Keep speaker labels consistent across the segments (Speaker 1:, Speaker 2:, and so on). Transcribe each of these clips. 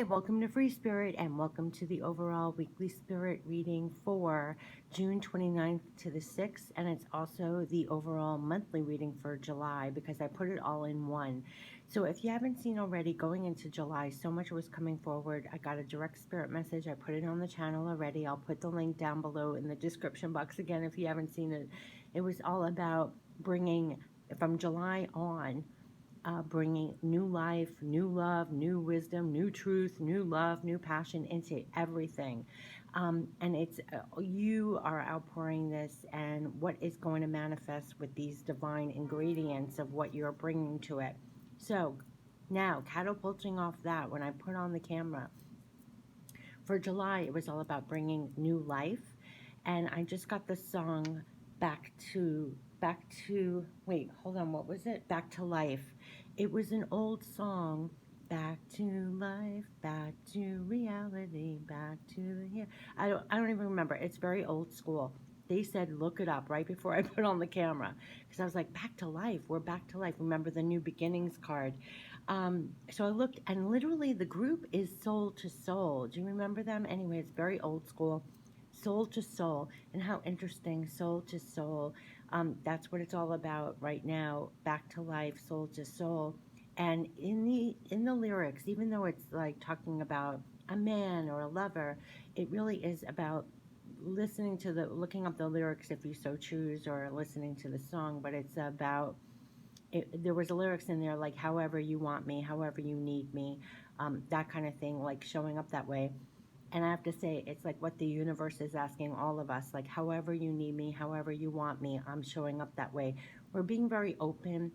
Speaker 1: welcome to Free Spirit and welcome to the overall weekly spirit reading for June 29th to the 6th, and it's also the overall monthly reading for July because I put it all in one. So if you haven't seen already, going into July, so much was coming forward. I got a direct spirit message. I put it on the channel already. I'll put the link down below in the description box again if you haven't seen it. It was all about bringing, from July on, bringing new life, new love, new wisdom, new truth, new love, new passion into everything. And it's you are outpouring this and what is going to manifest with these divine ingredients of what you're bringing to it. So now, catapulting off that, when I put on the camera, for July, it was all about bringing new life. And I just got the song back to, wait, hold on, what was it? Back to Life. It was an old song. Back to life, back to reality, back to the here. I don't even remember. It's very old school. They said look it up right before I put on the camera because I was like, back to life. We're back to life. Remember the New Beginnings card. So I looked, and literally the group is Soul to Soul. Do you remember them? Anyway, it's very old school. Soul to Soul. And how interesting, Soul to Soul. That's what it's all about right now. Back to life, Soul to Soul. And in the lyrics, even though it's like talking about a man or a lover, it really is about looking up the lyrics if you so choose, or listening to the song. But it's about there was lyrics in there like however you want me, however you need me, that kind of thing, like showing up that way. And I have to say, it's like what the universe is asking all of us, like however you need me, however you want me, I'm showing up that way. We're being very open,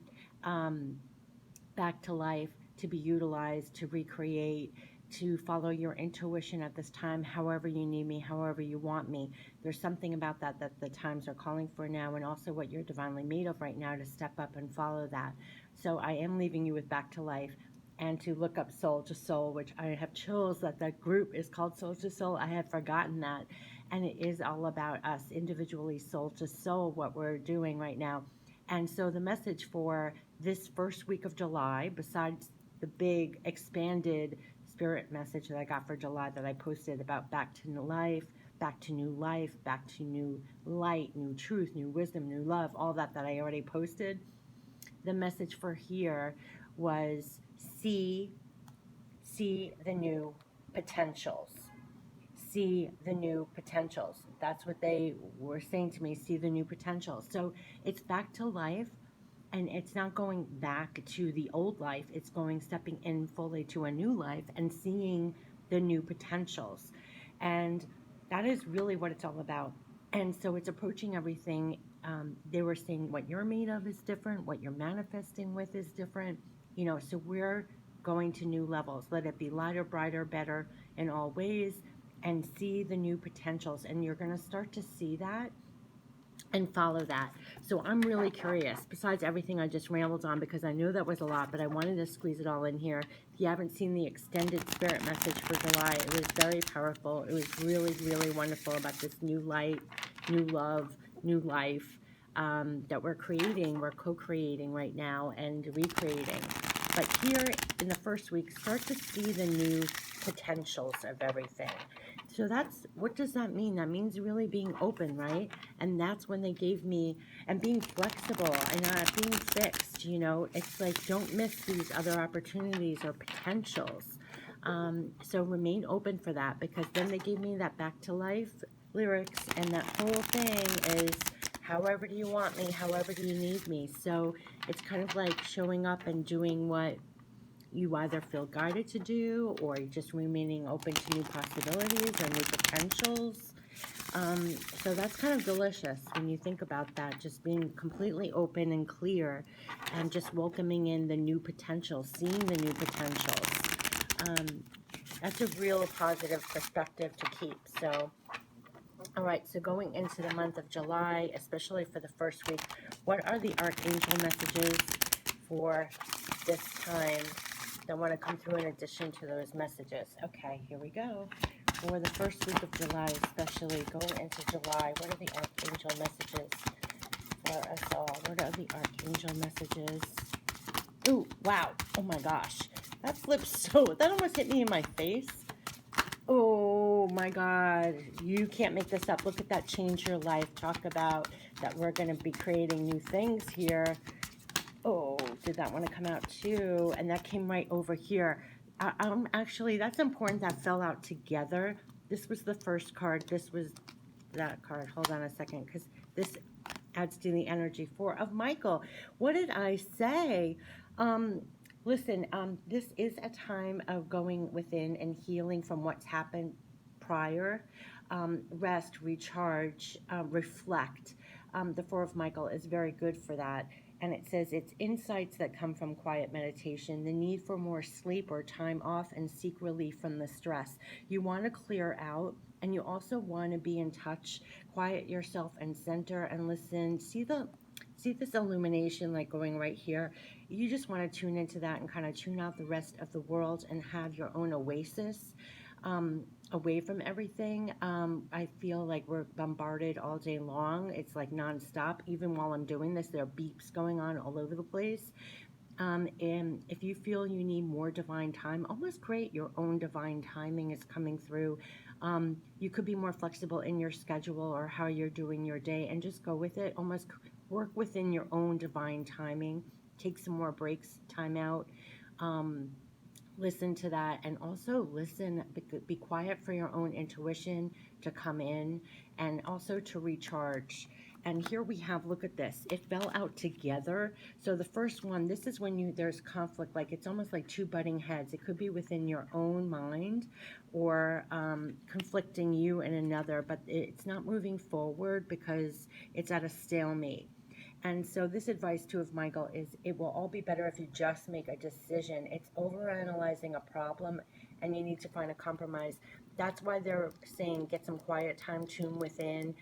Speaker 1: back to life, to be utilized, to recreate, to follow your intuition at this time, however you need me, however you want me. There's something about that the times are calling for now, and also what you're divinely made of right now, to step up and follow that. So I am leaving you with Back to Life, and to look up Soul to Soul, which I have chills that group is called Soul to Soul. I had forgotten that. And it is all about us individually, soul to soul, what we're doing right now. And so the message for this first week of July, besides the big expanded spirit message that I got for July that I posted about back to new life, back to new life, back to new light, new truth, new wisdom, new love, all that I already posted, the message for here was see the new potentials. See the new potentials. That's what they were saying to me, see the new potentials. So it's back to life, and it's not going back to the old life. It's stepping in fully to a new life and seeing the new potentials. And that is really what it's all about. And so it's approaching everything. They were saying what you're made of is different, what you're manifesting with is different. So we're going to new levels. Let it be lighter, brighter, better in all ways, and see the new potentials. And you're going to start to see that and follow that. So I'm really curious, besides everything I just rambled on, because I know that was a lot, but I wanted to squeeze it all in here. If you haven't seen the extended spirit message for July, it was very powerful. It was really, really wonderful about this new light, new love, new life that we're creating, we're co-creating right now and recreating. But here in the first week, start to see the new potentials of everything. So what does that mean? That means really being open, right? And that's when they gave me, and being flexible and not being fixed, it's like, don't miss these other opportunities or potentials. So remain open for that, because then they gave me that back to life lyrics, and that whole thing is, however do you want me, however do you need me. So it's kind of like showing up and doing what you either feel guided to do, or just remaining open to new possibilities or new potentials. So that's kind of delicious when you think about that, just being completely open and clear and just welcoming in the new potentials, seeing the new potentials. That's a real positive perspective to keep. So all right, so going into the month of July, especially for the first week, what are the archangel messages for this time that want to come through in addition to those messages? Okay, here we go. For the first week of July, especially going into July, what are the archangel messages for us all? What are the archangel messages? Ooh, wow. Oh my gosh. That flipped so, that almost hit me in my face. Oh my God, you can't make this up. Look at that, change your life. Talk about that we're going to be creating new things here. Oh, did that want to come out too? And that came right over here. Actually, that's important that fell out together. This was the first card. This was that card. Hold on a second, because this adds to the energy of Michael. What did I say? Listen, this is a time of going within and healing from what's happened prior. Rest, recharge, reflect. The Four of Michael is very good for that. And it says it's insights that come from quiet meditation, the need for more sleep or time off, and seek relief from the stress. You want to clear out, and you also want to be in touch, quiet yourself and center and listen. See this illumination like going right here. You just want to tune into that and kind of tune out the rest of the world and have your own oasis, away from everything. I feel like we're bombarded all day long. It's like nonstop. Even while I'm doing this, there are beeps going on all over the place. And if you feel you need more divine time, almost create your own divine timing is coming through. You could be more flexible in your schedule or how you're doing your day and just go with it. Almost work within your own divine timing. Take some more breaks, time out. Listen to that, and also listen, be quiet for your own intuition to come in, and also to recharge. And here we have, look at this, it fell out together. So the first one, this is when there's conflict, like it's almost like two butting heads. It could be within your own mind or conflicting you and another, but it's not moving forward because it's at a stalemate. And so this advice too of Michael is it will all be better if you just make a decision. It's overanalyzing a problem and you need to find a compromise. That's why they're saying get some quiet time, tune within,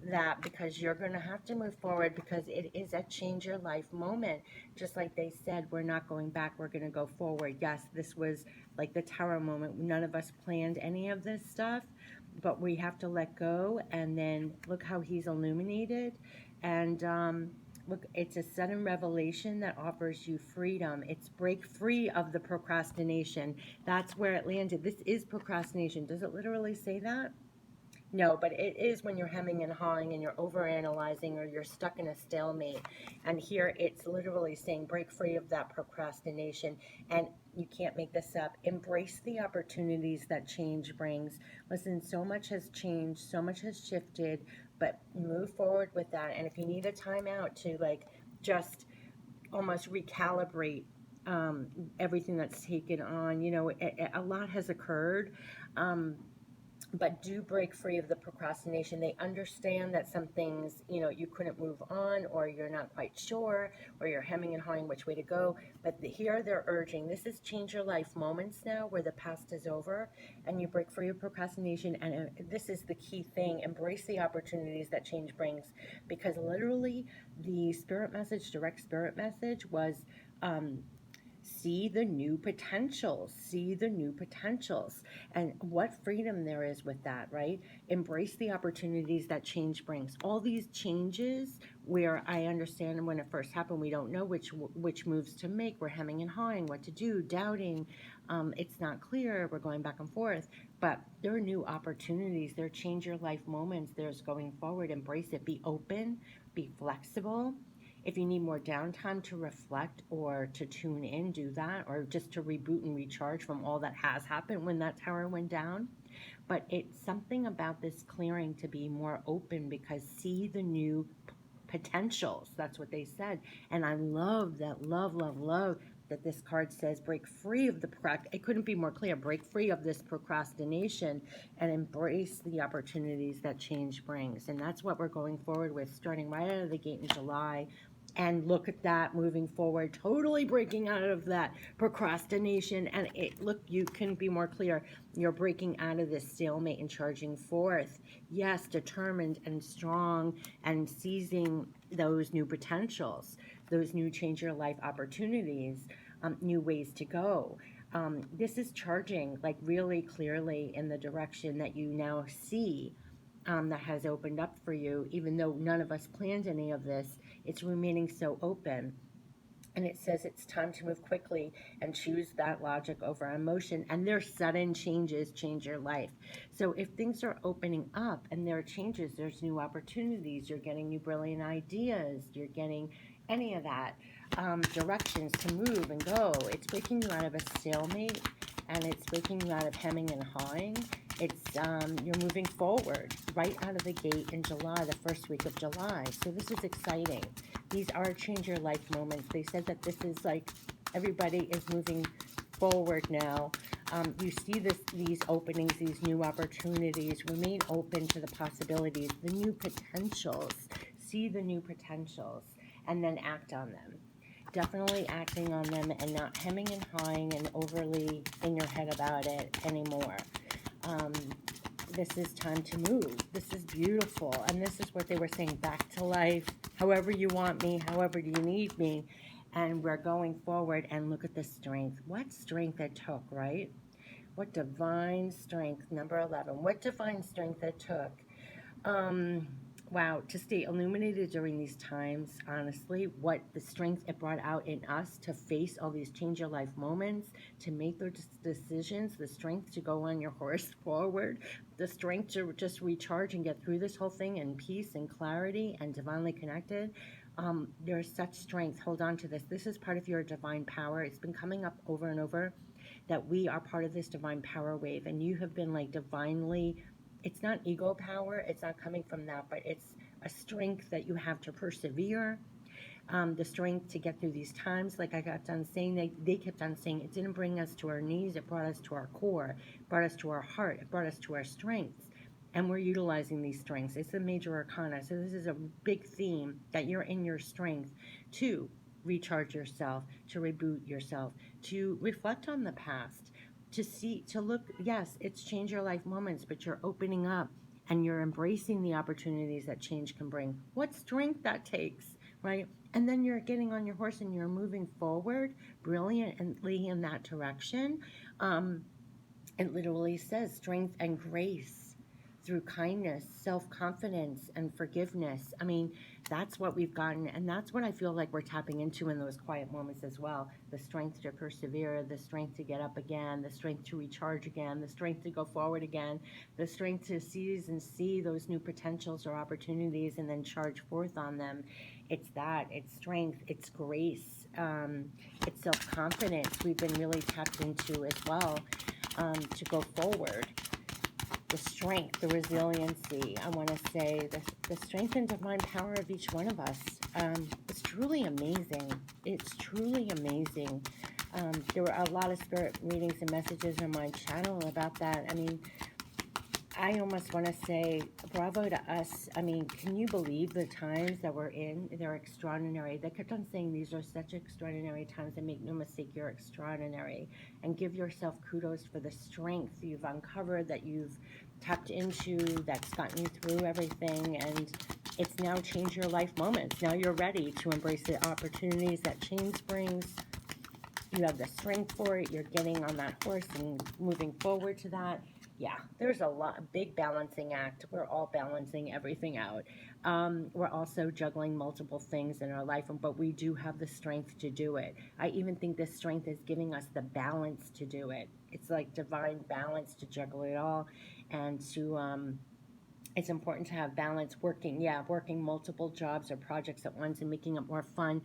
Speaker 1: that, because you're going to have to move forward, because it is a change your life moment. Just like they said, we're not going back, we're going to go forward. Yes, this was like the tower moment. None of us planned any of this stuff, but we have to let go. And then look how he's illuminated. And look, it's a sudden revelation that offers you freedom. It's break free of the procrastination. That's where it landed. This is procrastination. Does it literally say that? No, but it is when you're hemming and hawing and you're overanalyzing or you're stuck in a stalemate. And here it's literally saying break free of that procrastination. And you can't make this up. Embrace the opportunities that change brings. Listen, so much has changed, so much has shifted, but move forward with that. And if you need a timeout to like just almost recalibrate everything that's taken on, a lot has occurred. But do break free of the procrastination. They understand that some things, you couldn't move on, or you're not quite sure, or you're hemming and hawing which way to go. But here they're urging, this is change your life moments now where the past is over and you break free of procrastination. And this is the key thing, embrace the opportunities that change brings, because literally the direct spirit message was, see the new potentials, and what freedom there is with that, right? Embrace the opportunities that change brings. All these changes, where I understand when it first happened, we don't know which moves to make. We're hemming and hawing, what to do, doubting. It's not clear. We're going back and forth, but there are new opportunities. There are change your life moments. There's going forward. Embrace it. Be open. Be flexible. If you need more downtime to reflect or to tune in, do that, or just to reboot and recharge from all that has happened when that tower went down. But it's something about this clearing to be more open, because see the new potentials. That's what they said. And I love that, love that this card says break free of it couldn't be more clear, break free of this procrastination and embrace the opportunities that change brings. And that's what we're going forward with, starting right out of the gate in July. And look at that, moving forward, totally breaking out of that procrastination. And look, you can be more clear. You're breaking out of this stalemate and charging forth. Yes, determined and strong, and seizing those new potentials, those new change your life opportunities, new ways to go. This is charging like really clearly in the direction that you now see. That has opened up for you, even though none of us planned any of this. It's remaining so open. And it says it's time to move quickly and choose that logic over emotion. And their sudden changes change your life. So if things are opening up and there are changes, there's new opportunities, you're getting new brilliant ideas, you're getting any of that, directions to move and go. It's breaking you out of a stalemate, and it's breaking you out of hemming and hawing. It's you're moving forward right out of the gate in July, the first week of July. So this is exciting. These are change your life moments. They said that this is like everybody is moving forward now. You see these openings, these new opportunities. Remain open to the possibilities, the new potentials. See the new potentials, and then act on them. Definitely acting on them and not hemming and hawing and overly in your head about it anymore. This is time to move. This is beautiful. And this is what they were saying, back to life, however you want me, however you need me. And we're going forward, and look at the strength. What strength it took, right? What divine strength, number 11. What divine strength it took. Wow, to stay illuminated during these times, honestly, what the strength it brought out in us to face all these change your life moments, to make those decisions, the strength to go on your horse forward, the strength to just recharge and get through this whole thing in peace and clarity and divinely connected. There's such strength. Hold on to this. This is part of your divine power. It's been coming up over and over that we are part of this divine power wave, and you have been like divinely, it's not ego power, it's not coming from that, but it's a strength that you have to persevere, the strength to get through these times. Like I got done saying, they kept on saying it didn't bring us to our knees, it brought us to our core, it brought us to our heart, it brought us to our strengths. And we're utilizing these strengths. It's a major arcana. So this is a big theme, that you're in your strength to recharge yourself, to reboot yourself, to reflect on the past, to see, to look. Yes, it's change your life moments, but you're opening up and you're embracing the opportunities that change can bring. What strength that takes, right? And then you're getting on your horse and you're moving forward brilliantly in that direction. It literally says strength and grace through kindness, self-confidence, and forgiveness. I mean, that's what we've gotten, and that's what I feel like we're tapping into in those quiet moments as well. The strength to persevere, the strength to get up again, the strength to recharge again, the strength to go forward again, the strength to seize and see those new potentials or opportunities and then charge forth on them. It's that. It's strength. It's grace. It's self-confidence we've been really tapped into as well, to go forward. The strength, the resiliency, I want to say, the strength and divine power of each one of us. It's truly amazing. It's truly amazing. There were a lot of spirit readings and messages on my channel about that. I mean, I almost want to say bravo to us. I mean, can you believe the times that we're in? They're extraordinary. They kept on saying these are such extraordinary times, and make no mistake, you're extraordinary. And give yourself kudos for the strength you've uncovered, that you've tapped into, that's gotten you through everything. And it's now change your life moments. Now you're ready to embrace the opportunities that change brings. You have the strength for it. You're getting on that horse and moving forward to that. Yeah, there's a big balancing act. We're all balancing everything out. We're also juggling multiple things in our life, but we do have the strength to do it. I even think this strength is giving us the balance to do it. It's like divine balance to juggle it all, and to it's important to have balance, working multiple jobs or projects at once and making it more fun.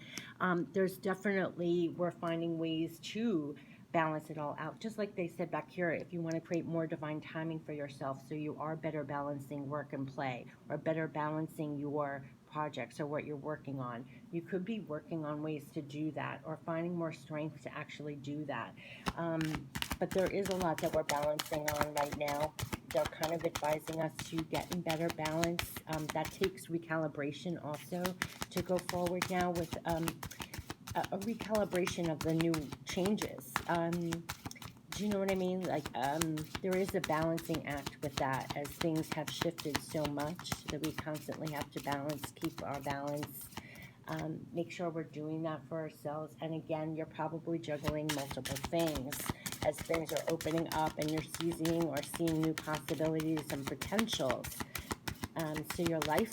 Speaker 1: There's definitely, we're finding ways to balance it all out. Just like they said back here, if you want to create more divine timing for yourself, so you are better balancing work and play, or better balancing your projects or what you're working on. You could be working on ways to do that, or finding more strength to actually do that. But there is a lot that we're balancing on right now. They're kind of advising us to get in better balance. That takes recalibration also to go forward now with a recalibration of the new changes. Do you know what I mean? Like, there is a balancing act with that, as things have shifted so much that we constantly have to balance, keep our balance, make sure we're doing that for ourselves. And again, you're probably juggling multiple things as things are opening up and you're seizing or seeing new possibilities and potentials. So your life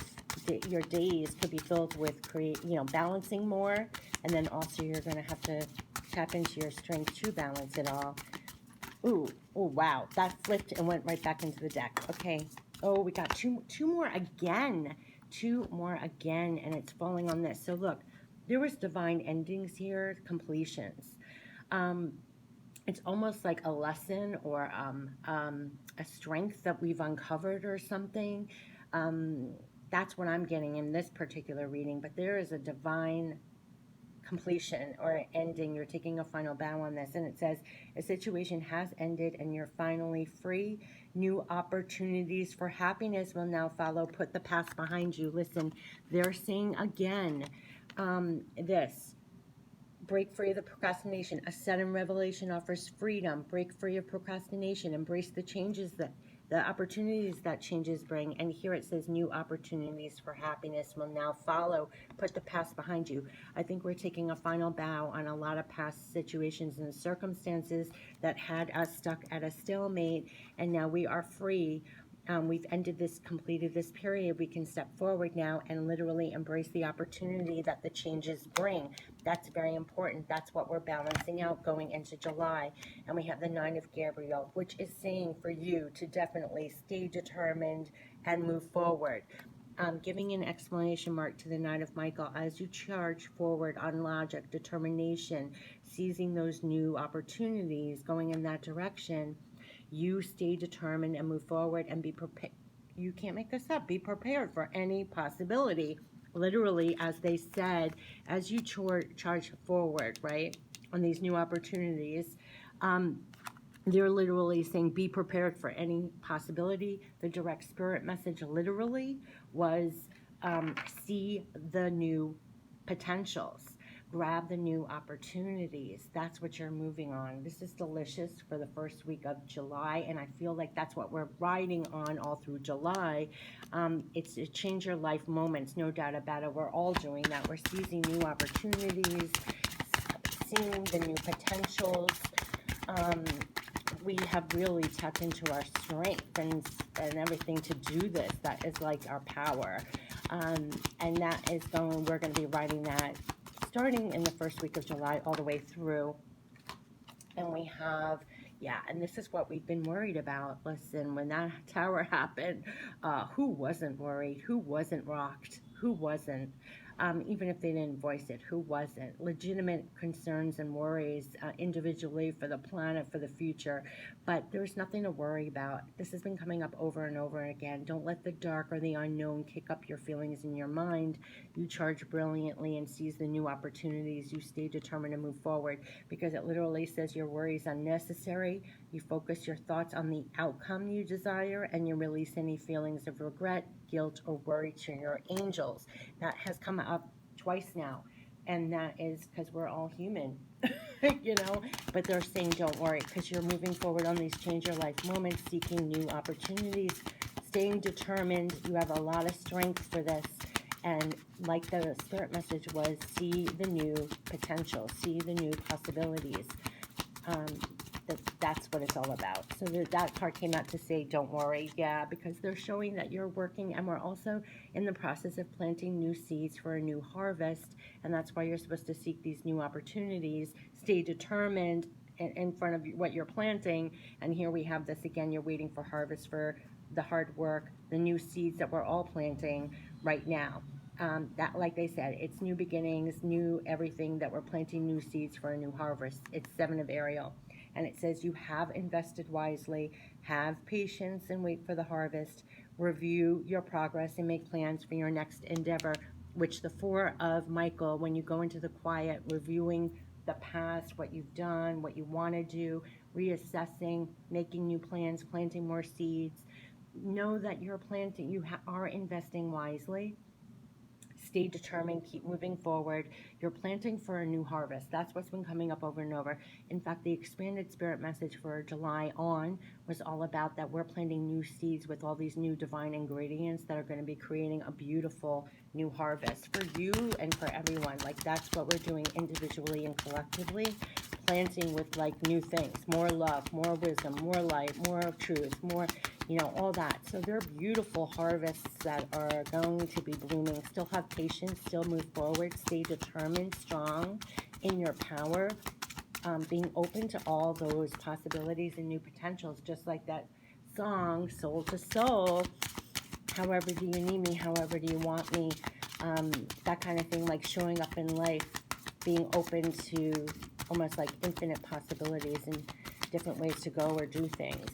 Speaker 1: your days could be filled with balancing more, and then also you're going to have to tap into your strength to balance it all. Ooh, oh wow, that flipped and went right back into the deck. Okay. Oh, we got two more again. Two more again, and it's falling on this. So look, there was divine endings here, completions. It's almost like a lesson or a strength that we've uncovered or something. That's what I'm getting in this particular reading. But there is a divine completion or ending. You're taking a final bow on this, and it says a situation has ended and you're finally free. New opportunities for happiness will now follow. Put the past behind you. Listen, they're saying again this. Break free of the procrastination. A sudden revelation offers freedom. Break free of procrastination. Embrace the changes the opportunities that changes bring. And here it says new opportunities for happiness will now follow. Put the past behind you. I think we're taking a final bow on a lot of past situations and circumstances that had us stuck at a stalemate, and now we are free. We've ended this, completed this period. We can step forward now and literally embrace the opportunity that the changes bring. That's very important. That's what we're balancing out going into July. And we have the Nine of Gabriel, which is saying for you to definitely stay determined and move forward. Giving an exclamation mark to the Knight of Michael as you charge forward on logic, determination, seizing those new opportunities, going in that direction. You stay determined and move forward and be prepared. You can't make this up. Be prepared for any possibility. Literally, as they said, as you charge forward, right, on these new opportunities, they're literally saying be prepared for any possibility. The direct spirit message literally was see the new potentials. Grab the new opportunities. That's what you're moving on. This is delicious for the first week of July, and I feel like that's what we're riding on all through July. It's a change your life moments, no doubt about it. We're all doing that. We're seizing new opportunities, seeing the new potentials. We have really tapped into our strength and everything to do this. That is like our power. And that is we're going to be riding that starting in the first week of July all the way through. And we have, and this is what we've been worried about. Listen, when that tower happened, who wasn't worried? Who wasn't rocked? Who wasn't? Even if they didn't voice it, who wasn't? Legitimate concerns and worries individually for the planet, for the future. But there's nothing to worry about. This has been coming up over and over again. Don't let the dark or the unknown kick up your feelings in your mind. You charge brilliantly and seize the new opportunities. You stay determined to move forward, because it literally says your worry is unnecessary. You focus your thoughts on the outcome you desire, and you release any feelings of regret, guilt, or worry to your angels. That has come up twice now, and that is because we're all human, but they're saying don't worry, because you're moving forward on these change your life moments, seeking new opportunities, staying determined. You have a lot of strength for this, and like the spirit message was, see the new potential, see the new possibilities. That's what it's all about. So that card came out to say, don't worry. Yeah, because they're showing that you're working, and we're also in the process of planting new seeds for a new harvest. And that's why you're supposed to seek these new opportunities. Stay determined in front of what you're planting. And here we have this again. You're waiting for harvest, for the hard work, the new seeds that we're all planting right now. That, like they said, it's new beginnings, new everything, that we're planting new seeds for a new harvest. It's Seven of Ariel. And it says you have invested wisely, have patience and wait for the harvest, review your progress and make plans for your next endeavor, which the Four of Michael, when you go into the quiet, reviewing the past, what you've done, what you want to do, reassessing, making new plans, planting more seeds. Know that you're planting, you are investing wisely. Stay determined, keep moving forward. You're planting for a new harvest. That's what's been coming up over and over. In fact, the expanded spirit message for July on was all about that we're planting new seeds with all these new divine ingredients that are going to be creating a beautiful new harvest for you and for everyone. Like, that's what we're doing individually and collectively. Planting with like new things, more love, more wisdom, more light, more truth, more, you know, all that. So they're beautiful harvests that are going to be blooming. Still have patience, still move forward, stay determined, strong in your power, being open to all those possibilities and new potentials, just like that song, Soul to Soul. However do you need me? However do you want me? That kind of thing, like showing up in life, being open to almost like infinite possibilities and different ways to go or do things.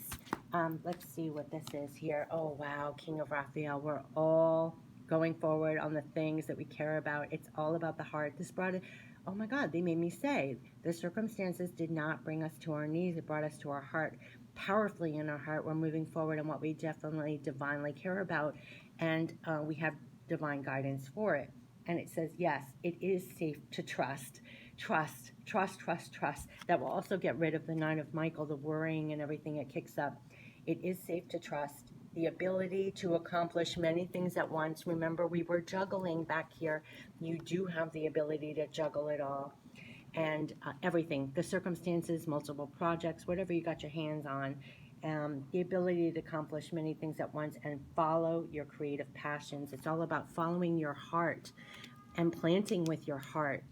Speaker 1: Let's see what this is here. Oh, wow, King of Raphael. We're all going forward on the things that we care about. It's all about the heart. This brought it. Oh my God, they made me say the circumstances did not bring us to our knees. It brought us to our heart. Powerfully in our heart, we're moving forward on what we definitely divinely care about. And we have divine guidance for it. And it says, yes, it is safe to trust. Trust, trust, trust, trust. That will also get rid of the Nine of Michael, the worrying and everything it kicks up. It is safe to trust. The ability to accomplish many things at once. Remember, we were juggling back here. You do have the ability to juggle it all. And everything, the circumstances, multiple projects, whatever you got your hands on, the ability to accomplish many things at once and follow your creative passions. It's all about following your heart and planting with your heart.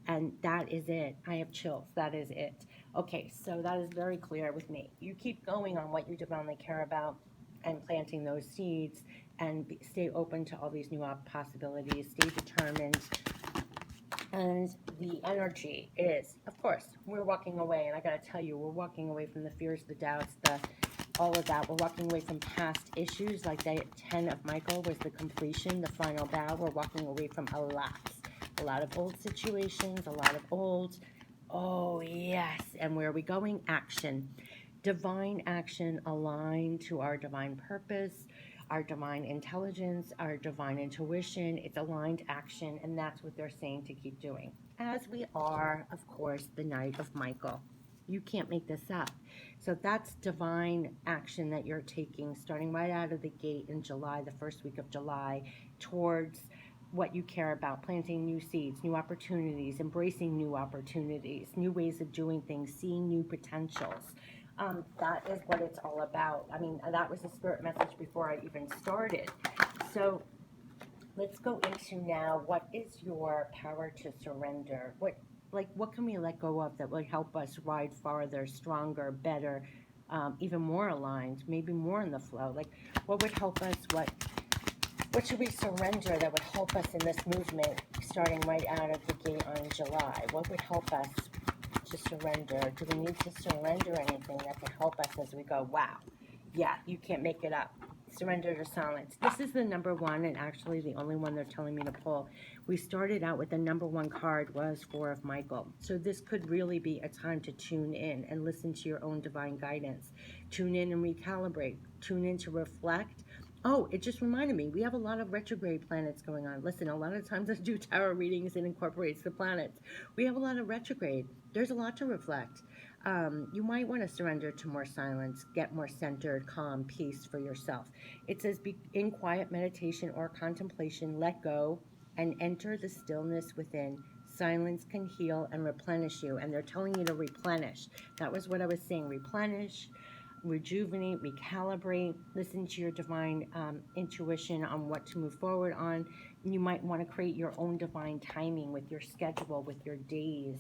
Speaker 1: And that is it. I have chills. That is it. Okay, so that is very clear with me. You keep going on what you divinely care about and planting those seeds and stay open to all these new possibilities. Stay determined. And the energy is, of course, we're walking away. And I got to tell you, we're walking away from the fears, the doubts, all of that. We're walking away from past issues, like the 10 of Michael was the completion, the final bow. We're walking away from a lot of old situations, a lot of old, oh yes. And where are we going? Action. Divine action aligned to our divine purpose, our divine intelligence, our divine intuition. It's aligned action, and that's what they're saying to keep doing. As we are, of course, the Knight of Michael. You can't make this up. So that's divine action that you're taking, starting right out of the gate in July, the first week of July, towards what you care about, planting new seeds, new opportunities, embracing new opportunities, new ways of doing things, seeing new potentials. That is what it's all about. I mean, that was the spirit message before I even started. So let's go into now, what is your power to surrender? What can we let go of that would help us ride farther, stronger, better, even more aligned, maybe more in the flow? Like, what would help us? What should we surrender that would help us in this movement, starting right out of the gate on July? What would help us to surrender? Do we need to surrender anything that can help us as we go, wow, yeah, you can't make it up? Surrender to silence. This is the number one, and actually the only one they're telling me to pull. We started out with the number one card was Four of Michael. So this could really be a time to tune in and listen to your own divine guidance. Tune in and recalibrate. Tune in to reflect. Oh, it just reminded me, we have a lot of retrograde planets going on. Listen, a lot of times I do tarot readings and incorporates the planets. We have a lot of retrograde. There's a lot to reflect. You might want to surrender to more silence, get more centered, calm, peace for yourself. It says, be in quiet meditation or contemplation, let go and enter the stillness within. Silence can heal and replenish you. And they're telling you to replenish. That was what I was saying. Replenish, rejuvenate, recalibrate, listen to your divine intuition on what to move forward on. You might want to create your own divine timing with your schedule, with your days,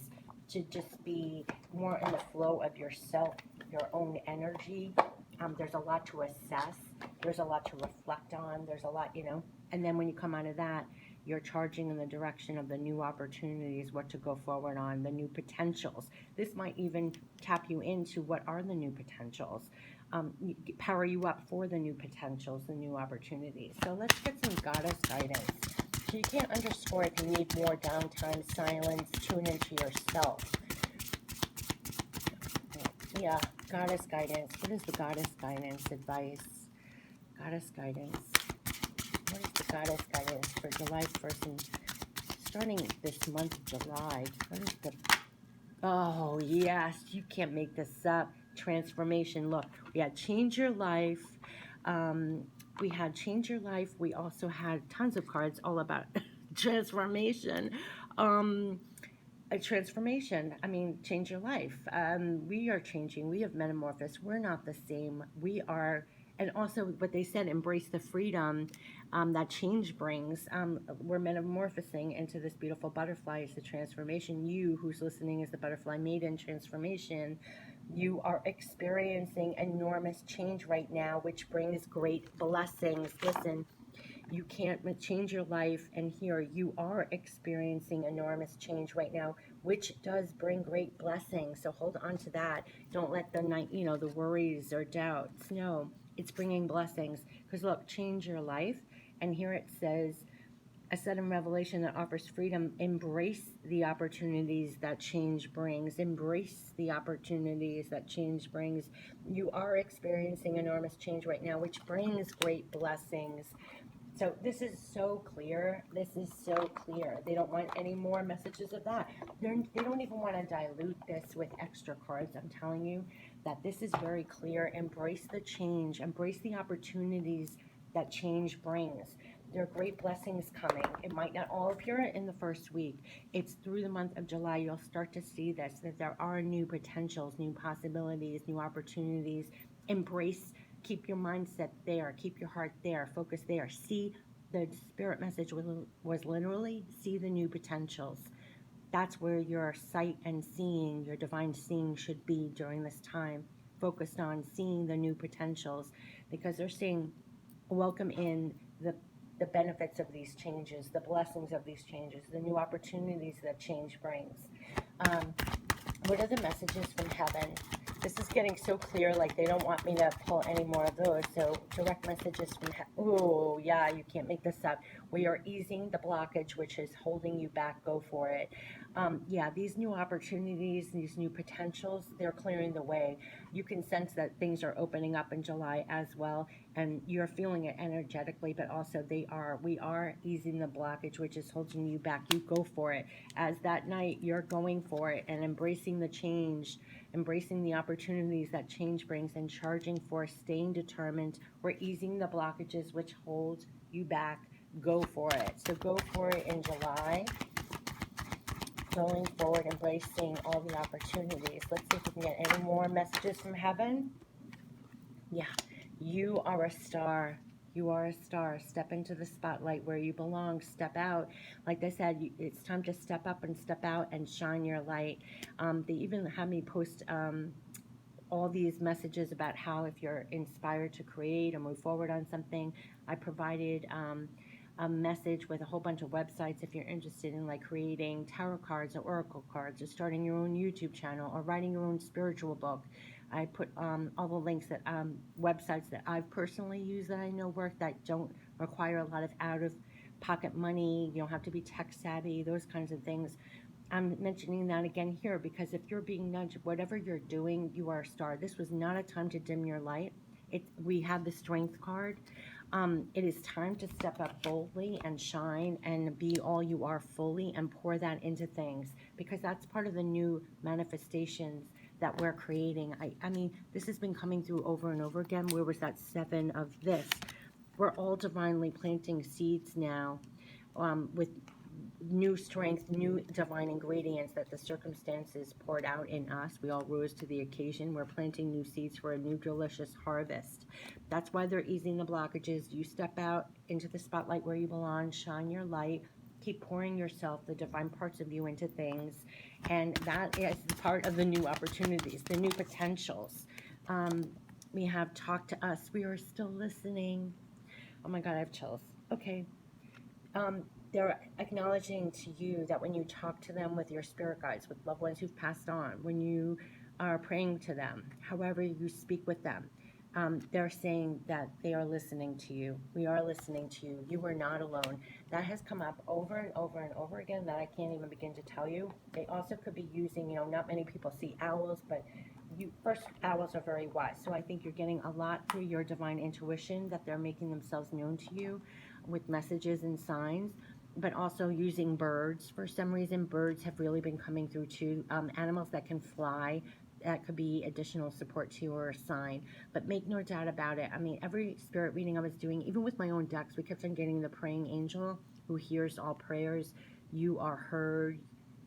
Speaker 1: to just be more in the flow of yourself, your own energy. There's a lot to assess. There's a lot to reflect on. There's a lot, and then when you come out of that, you're charging in the direction of the new opportunities, what to go forward on, the new potentials. This might even tap you into what are the new potentials, power you up for the new potentials, the new opportunities. So let's get some goddess guidance. So you can't underscore if you need more downtime, silence, tune into yourself. Yeah, goddess guidance. What is the goddess guidance advice? Goddess guidance. What is the goddess guidance for July 1st and starting this month of July? What is the... Oh, yes, you can't make this up. Transformation. Look, we had change your life. We had change your life. We also had tons of cards all about transformation. A transformation. I mean, change your life. We are changing. We have metamorphosed. We're not the same. We are And also what they said, embrace the freedom that change brings. We're metamorphosing into this beautiful butterfly. It's the transformation. You who's listening is the butterfly maiden transformation. You are experiencing enormous change right now, which brings great blessings. Listen, you can't change your life, and here you are experiencing enormous change right now, which does bring great blessings. So hold on to that. Don't let the night, the worries or doubts. No, it's bringing blessings. Because look, change your life, and here it says, a sudden revelation that offers freedom. Embrace the opportunities that change brings. Embrace the opportunities that change brings. You are experiencing enormous change right now, which brings great blessings. So this is so clear. This is so clear. They don't want any more messages of that. They don't even want to dilute this with extra cards. I'm telling you that this is very clear. Embrace the change. Embrace the opportunities that change brings. There are great blessings coming. It might not all appear in the first week. It's through the month of July you'll start to see this, that there are new potentials, new possibilities, new opportunities. Embrace, keep your mindset there, keep your heart there, focus there. See, the spirit message was literally see the new potentials. That's where your sight and seeing, your divine seeing should be during this time, focused on seeing the new potentials, because they're saying welcome in the benefits of these changes, the blessings of these changes, the new opportunities that change brings. What are the messages from heaven? This is getting so clear, like they don't want me to pull any more of those. So direct messages from heaven. Oh, yeah, you can't make this up. We are easing the blockage, which is holding you back. Go for it. Yeah, these new opportunities, these new potentials, they're clearing the way. You can sense that things are opening up in July as well, and you're feeling it energetically, but also we are easing the blockage, which is holding you back. You go for it. As that night, you're going for it and embracing the change, embracing the opportunities that change brings, and charging for staying determined. We're easing the blockages which hold you back. Go for it. So go for it in July. Going forward, embracing all the opportunities. Let's see if we can get any more messages from heaven. Yeah, you are a star. You are a star. Step into the spotlight where you belong. Step out. Like I said, it's time to step up and step out and shine your light. They even had me post all these messages about how if you're inspired to create or move forward on something, I provided a message with a whole bunch of websites if you're interested in like creating tarot cards or oracle cards or starting your own YouTube channel or writing your own spiritual book. I put all the links that websites that I've personally used that I know work, that don't require a lot of out of pocket money. You don't have to be tech savvy, those kinds of things. I'm mentioning that again here because if you're being nudged, whatever you're doing, you are a star. This was not a time to dim your light. We have the strength card. It is time to step up boldly and shine and be all you are fully and pour that into things, because that's part of the new manifestations that we're creating. I mean, this has been coming through over and over again. Where was that 7 of this? We're all divinely planting seeds now with new strength, new divine ingredients that the circumstances poured out in us. We all rose to the occasion. We're planting new seeds for a new delicious harvest. That's why they're easing the blockages. You step out into the spotlight where you belong, shine your light, keep pouring yourself, the divine parts of you, into things. And that is part of the new opportunities, the new potentials. We have talk to us. We are still listening. Oh my God, I have chills. Okay. They're acknowledging to you that when you talk to them with your spirit guides, with loved ones who've passed on, when you are praying to them, however you speak with them, they're saying that they are listening to you. We are listening to you. You are not alone. That has come up over and over and over again that I can't even begin to tell you. They also could be using, not many people see owls, but first, owls are very wise. So I think you're getting a lot through your divine intuition, that they're making themselves known to you with messages and signs, but also using birds. For some reason, birds have really been coming through too. Animals that can fly, that could be additional support to your sign. But make no doubt about it. I mean, every spirit reading I was doing, even with my own decks, we kept on getting the praying angel who hears all prayers. You are heard.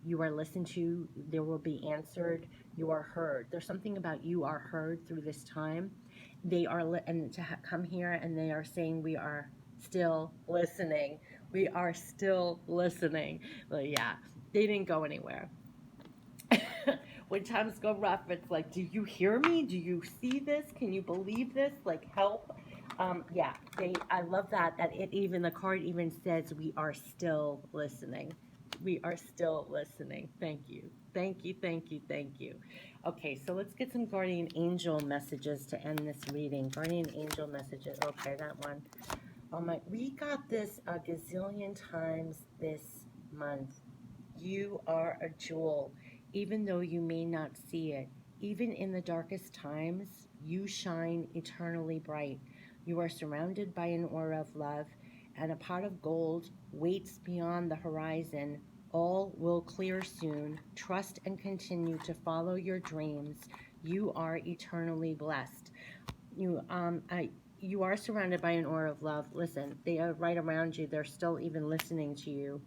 Speaker 1: You are listened to. There will be answered. You are heard. There's something about you are heard through this time. They are, and to come here and they are saying we are still listening. We are still listening. Well, yeah, they didn't go anywhere. When times go rough, it's like, do you hear me? Do you see this? Can you believe this? Like, help. Yeah, I love that it even, the card even says we are still listening. We are still listening. Thank you. Thank you, thank you, thank you. Okay, so let's get some guardian angel messages to end this reading. Guardian angel messages. Okay, that one. Oh my, we got this a gazillion times this month. You are a jewel, even though you may not see it. Even in the darkest times, you shine eternally bright. You are surrounded by an aura of love, and a pot of gold waits beyond the horizon. All will clear soon. Trust and continue to follow your dreams. You are eternally blessed. You you are surrounded by an aura of love. Listen, they are right around you. They're still even listening to you.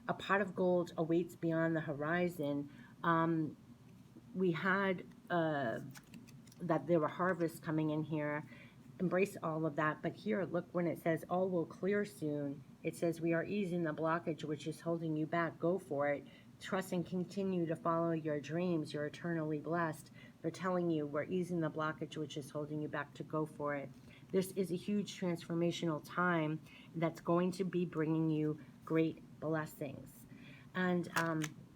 Speaker 1: A pot of gold awaits beyond the horizon. Um, we had that there were harvests coming in here. Embrace all of that. But here, look, when it says all will clear soon, it says we are easing the blockage which is holding you back. Go for it. Trust and continue to follow your dreams. You're eternally blessed. They're telling you we're easing the blockage which is holding you back, to go for it. This is a huge transformational time that's going to be bringing you great blessings. And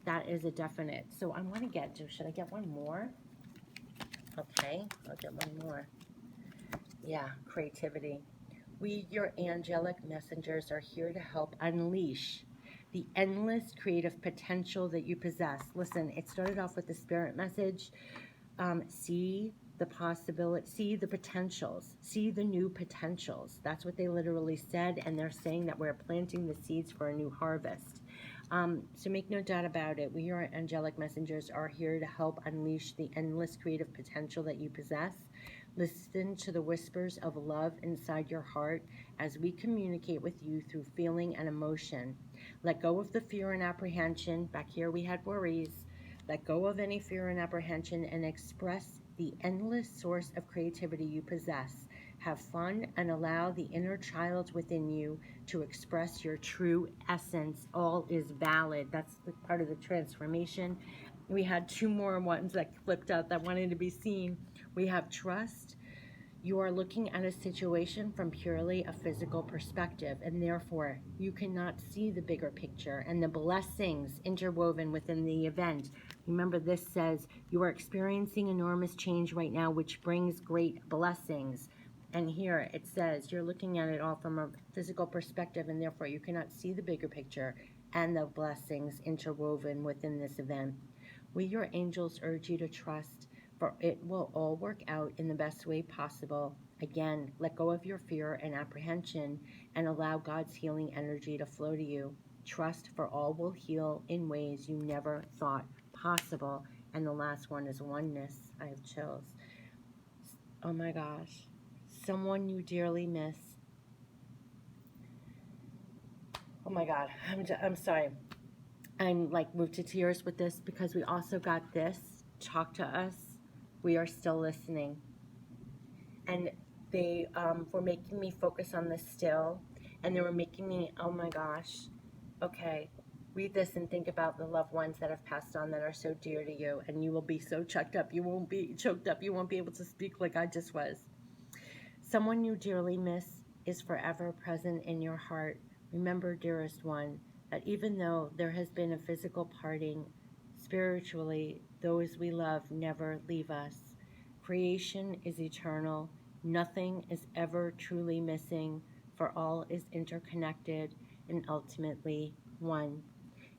Speaker 1: that is a definite. So I want to get to, should I get one more? Okay, I'll get one more. Yeah, creativity. We, your angelic messengers, are here to help unleash the endless creative potential that you possess. Listen, it started off with the spirit message. See the possibility, see the potentials, see the new potentials. That's what they literally said, and they're saying that we're planting the seeds for a new harvest. So make no doubt about it, we, your angelic messengers, are here to help unleash the endless creative potential that you possess. Listen to the whispers of love inside your heart as we communicate with you through feeling and emotion. Let go of the fear and apprehension. Back here we had worries. Let go of any fear and apprehension and express the endless source of creativity you possess. Have fun and allow the inner child within you to express your true essence. All is valid. That's the part of the transformation. We had two more ones that flipped out that wanted to be seen. We have trust. You are looking at a situation from purely a physical perspective, and therefore you cannot see the bigger picture and the blessings interwoven within the event. Remember, this says you are experiencing enormous change right now, which brings great blessings. And here it says you're looking at it all from a physical perspective, and therefore you cannot see the bigger picture and the blessings interwoven within this event. We, your angels, urge you to trust, for it will all work out in the best way possible. Again, let go of your fear and apprehension and allow God's healing energy to flow to you. Trust, for all will heal in ways you never thought possible. And the last one is oneness. I have chills. Oh my gosh. Someone you dearly miss. Oh my God. I'm sorry. I'm like moved to tears with this because we also got this. Talk to us. We are still listening. And they were making me focus on this still. And they were making me, oh my gosh, okay, read this and think about the loved ones that have passed on that are so dear to you. And you will be so choked up. You won't be choked up. You won't be able to speak like I just was. Someone you dearly miss is forever present in your heart. Remember, dearest one, that even though there has been a physical parting, spiritually, those we love never leave us. Creation is eternal. Nothing is ever truly missing, for all is interconnected and ultimately one.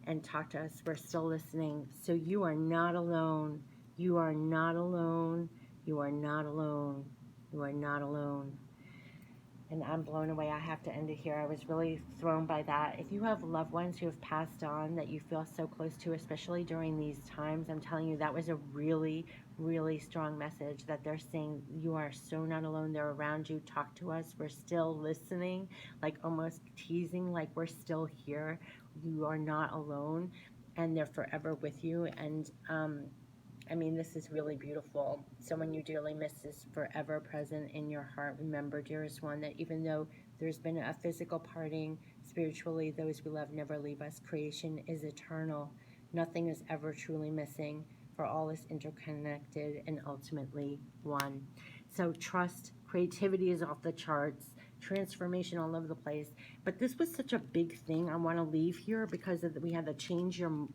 Speaker 1: And talk to us. We're still listening. So you are not alone. You are not alone. You are not alone. You are not alone. And I'm blown away. I have to end it here. I was really thrown by that. If you have loved ones who have passed on that you feel so close to, especially during these times, I'm telling you, that was a really, really strong message that they're saying you are so not alone. They're around you. Talk to us. We're still listening, like almost teasing, like we're still here. You are not alone. and they're forever with you. And I mean, this is really beautiful. Someone you dearly miss is forever present in your heart. Remember, dearest one, that even though there's been a physical parting, spiritually, those we love never leave us. Creation is eternal. Nothing is ever truly missing, for all is interconnected and ultimately one. So trust, creativity is off the charts, transformation all over the place. But this was such a big thing I want to leave here because we had the change your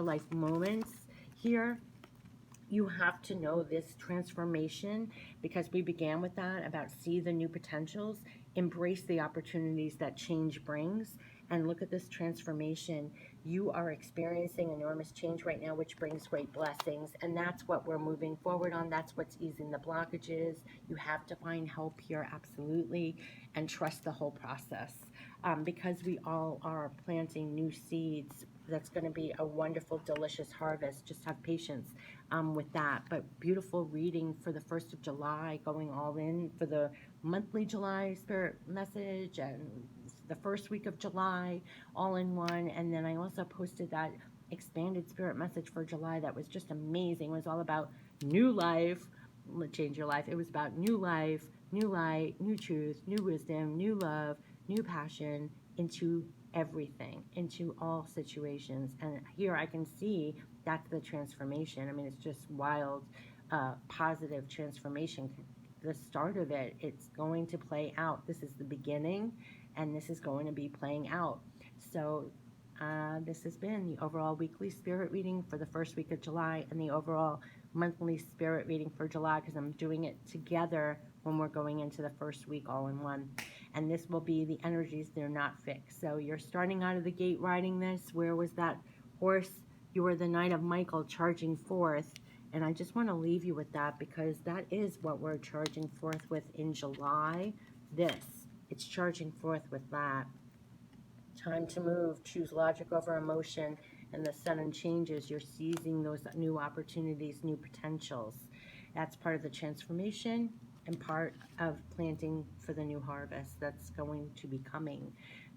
Speaker 1: life moments here. You have to know this transformation, because we began with that about see the new potentials, embrace the opportunities that change brings, and look at this transformation. You are experiencing enormous change right now, which brings great blessings, and that's what we're moving forward on. That's what's easing the blockages. You have to find help here, absolutely, and trust the whole process, because we all are planting new seeds. That's going to be a wonderful, delicious harvest. Just have patience with that. But beautiful reading for the 1st of July, going all in for the monthly July spirit message, and the first week of July, all in one. And then I also posted that expanded spirit message for July that was just amazing. It was all about new life, change your life. It was about new life, new light, new truth, new wisdom, new love, new passion into everything, into all situations. And here I can see that's the transformation. I mean, it's just wild, positive transformation. The start of it, it's going to play out. This is the beginning, and this is going to be playing out. So this has been the overall weekly spirit reading for the first week of July, and the overall monthly spirit reading for July, because I'm doing it together when we're going into the first week all in one. And this will be the energies, they're not fixed. So you're starting out of the gate riding this. Where was that horse? You were the Knight of Michael charging forth. And I just want to leave you with that, because that is what we're charging forth with in July. It's charging forth with that. Time to move, choose logic over emotion, and the sudden changes, you're seizing those new opportunities, new potentials. That's part of the transformation and part of planting for the new harvest that's going to be coming.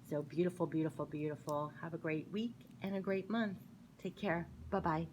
Speaker 1: So beautiful, beautiful, beautiful. Have a great week and a great month. Take care. Bye-bye.